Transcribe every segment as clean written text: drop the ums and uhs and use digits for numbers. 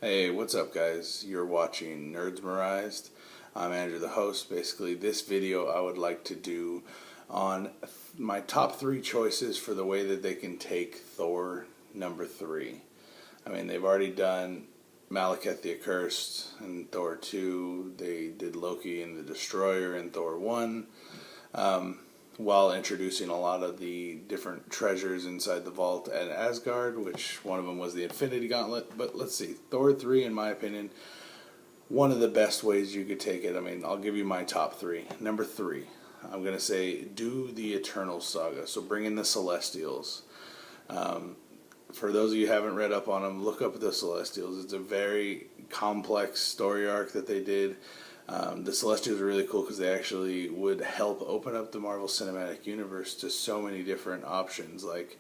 Hey, what's up, guys? You're watching Nerdsmerized. I'm Andrew, the host. Basically, this video I would like to do on my top three choices for the way that they can take Thor number 3. I mean, they've already done Malekith the Accursed in Thor 2. They did Loki and the Destroyer in Thor 1. While introducing a lot of the different treasures inside the vault at Asgard, which one of them was the Infinity Gauntlet. But let's see, Thor 3, in my opinion, one of the best ways you could take it. I mean, I'll give you my top three. Number 3, I'm going to say do the Eternal Saga. So bring in the Celestials. For those of you who haven't read up on them, look up the Celestials. It's a very complex story arc that they did. The Celestials are really cool because they actually would help open up the Marvel Cinematic Universe to so many different options, like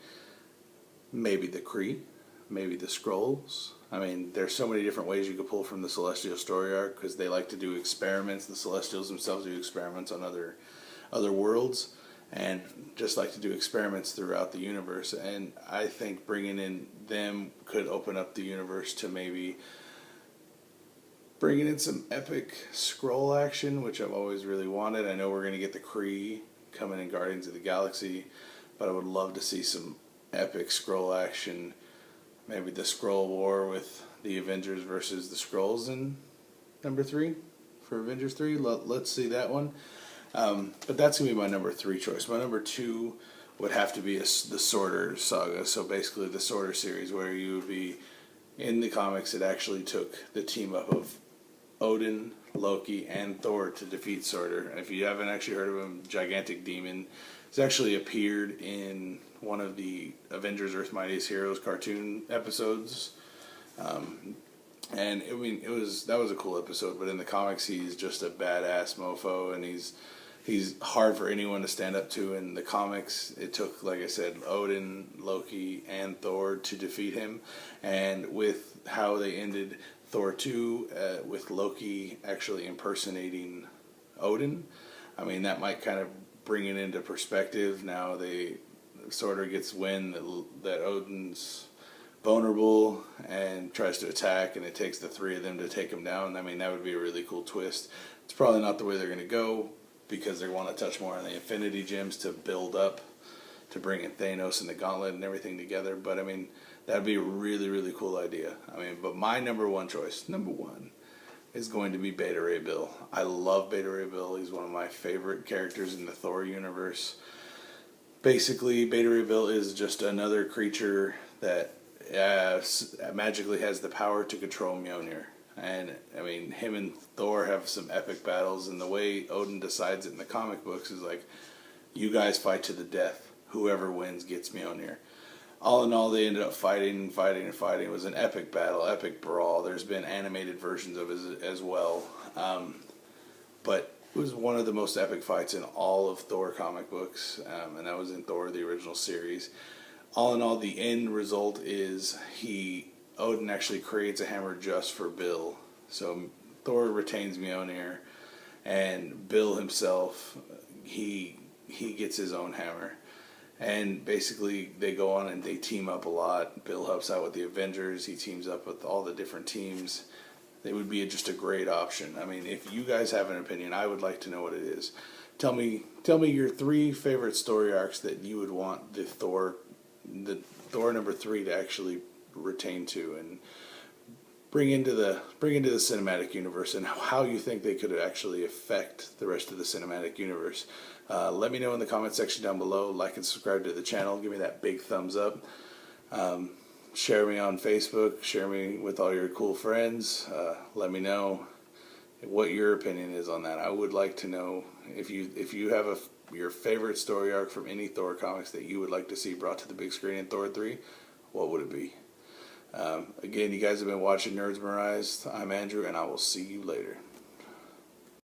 maybe the Kree, maybe the Skrulls. I mean, there's so many different ways you could pull from the Celestial story arc because they like to do experiments. The Celestials themselves do experiments on other worlds and just like to do experiments throughout the universe. And I think bringing in them could open up the universe to maybe bringing in some epic scroll action, which I've always really wanted. I know we're going to get the Kree coming in Guardians of the Galaxy, but I would love to see some epic scroll action. Maybe the Skrull War with the Avengers versus the Skrulls in number 3 for Avengers 3. Let's see that one. But that's going to be my number 3 choice. My number 2 would have to be the Sorter Saga. So basically the Sorter series, where you would be in the comics, it actually took the team up of Odin, Loki, and Thor to defeat Sorter. And if you haven't actually heard of him, gigantic demon. He's actually appeared in one of the Avengers Earth Mightiest Heroes cartoon episodes. And I mean, that was a cool episode. But in the comics, he's just a badass mofo, and he's hard for anyone to stand up to. In the comics, it took, like I said, Odin, Loki, and Thor to defeat him. And with how they ended Thor 2, with Loki actually impersonating Odin, I mean, that might kind of bring it into perspective. Now they sort of gets wind that Odin's vulnerable and tries to attack, and it takes the 3 of them to take him down. I mean, that would be a really cool twist. It's probably not the way they're going to go, because they want to touch more on the Infinity Gems to build up, to bring in Thanos and the Gauntlet and everything together. But I mean, that'd be a really, really cool idea. I mean, but my number 1 choice, number 1, is going to be Beta Ray Bill. I love Beta Ray Bill. He's one of my favorite characters in the Thor universe. Basically, Beta Ray Bill is just another creature that magically has the power to control Mjolnir. And I mean, him and Thor have some epic battles, and the way Odin decides it in the comic books is like, you guys fight to the death. Whoever wins gets Mjolnir. All in all, they ended up fighting. It was an epic battle, epic brawl. There's been animated versions of it as well. But it was one of the most epic fights in all of Thor comic books, and that was in Thor, the original series. All in all, the end result is Odin actually creates a hammer just for Bill. So Thor retains Mjolnir, and Bill himself, he gets his own hammer. And basically they go on and they team up a lot. Bill helps out with the Avengers. He teams up with all the different teams. They would be just a great option. I mean, if you guys have an opinion, I would like to know what it is. Tell me your 3 favorite story arcs that you would want the Thor number 3 to actually retain to, and bring into the cinematic universe, and how you think they could actually affect the rest of the cinematic universe. Let me know in the comment section down below. Like and subscribe to the channel. Give me that big thumbs up. Share me on Facebook. Share me with all your cool friends. Let me know what your opinion is on that. I would like to know if you have your favorite story arc from any Thor comics that you would like to see brought to the big screen in Thor 3. What would it be? Again, you guys have been watching Nerdsmerized. I'm Andrew, and I will see you later.